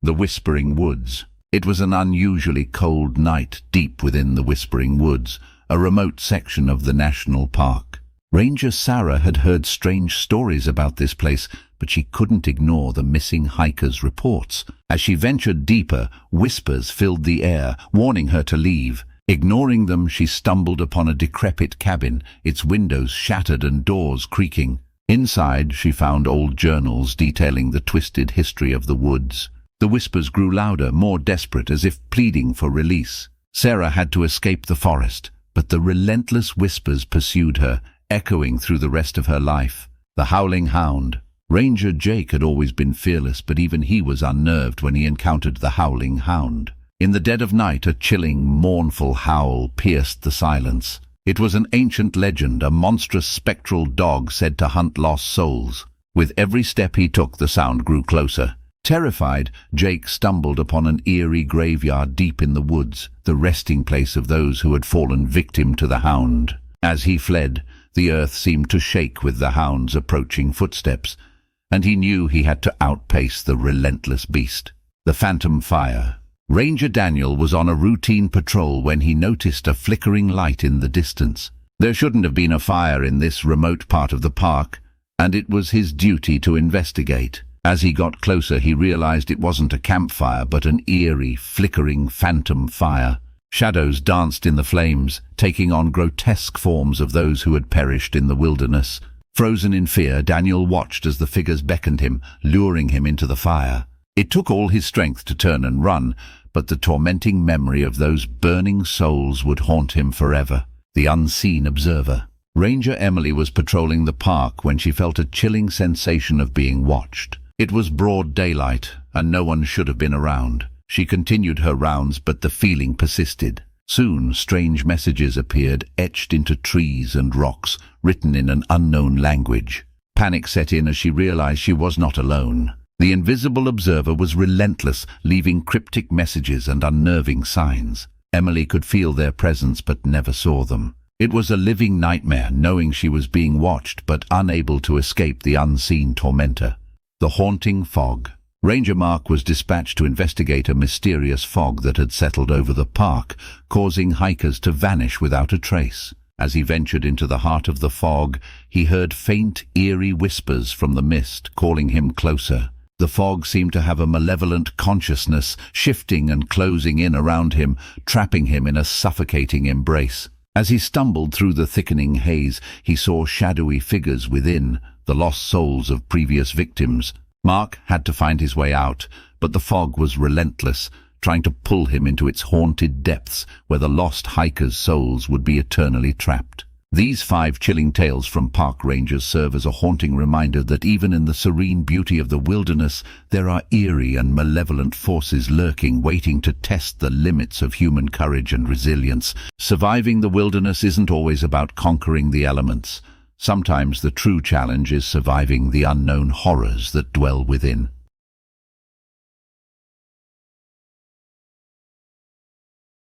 The Whispering Woods. It was an unusually cold night deep within the Whispering Woods, a remote section of the national park. Ranger Sarah had heard strange stories about this place, but she couldn't ignore the missing hikers' reports. As she ventured deeper, whispers filled the air, warning her to leave. Ignoring them, she stumbled upon a decrepit cabin, its windows shattered and doors creaking. Inside, she found old journals detailing the twisted history of the woods. The whispers grew louder, more desperate, as if pleading for release. Sarah had to escape the forest, but the relentless whispers pursued her, echoing through the rest of her life. The Howling Hound. Ranger Jake had always been fearless, but even he was unnerved when he encountered the Howling Hound. In the dead of night, a chilling, mournful howl pierced the silence. It was an ancient legend, a monstrous spectral dog said to hunt lost souls. With every step he took, the sound grew closer. Terrified, Jake stumbled upon an eerie graveyard deep in the woods, the resting place of those who had fallen victim to the hound. As he fled, the earth seemed to shake with the hound's approaching footsteps, and he knew he had to outpace the relentless beast. The Phantom Fire. Ranger Daniel was on a routine patrol when he noticed a flickering light in the distance. There shouldn't have been a fire in this remote part of the park, and it was his duty to investigate. As he got closer, he realized it wasn't a campfire, but an eerie, flickering phantom fire. Shadows danced in the flames, taking on grotesque forms of those who had perished in the wilderness. Frozen in fear, Daniel watched as the figures beckoned him, luring him into the fire. It took all his strength to turn and run, but the tormenting memory of those burning souls would haunt him forever. The Unseen Observer. Ranger Emily was patrolling the park when she felt a chilling sensation of being watched. It was broad daylight, and no one should have been around. She continued her rounds, but the feeling persisted. Soon, strange messages appeared, etched into trees and rocks, written in an unknown language. Panic set in as she realized she was not alone. The invisible observer was relentless, leaving cryptic messages and unnerving signs. Emily could feel their presence but never saw them. It was a living nightmare, knowing she was being watched but unable to escape the unseen tormentor. The Haunting Fog. Ranger Mark was dispatched to investigate a mysterious fog that had settled over the park, causing hikers to vanish without a trace. As he ventured into the heart of the fog, he heard faint, eerie whispers from the mist, calling him closer. The fog seemed to have a malevolent consciousness, shifting and closing in around him, trapping him in a suffocating embrace. As he stumbled through the thickening haze, he saw shadowy figures within, the lost souls of previous victims. Mark had to find his way out, but the fog was relentless, trying to pull him into its haunted depths where the lost hikers' souls would be eternally trapped. These 5 chilling tales from park rangers serve as a haunting reminder that even in the serene beauty of the wilderness, there are eerie and malevolent forces lurking, waiting to test the limits of human courage and resilience. Surviving the wilderness isn't always about conquering the elements. Sometimes the true challenge is surviving the unknown horrors that dwell within.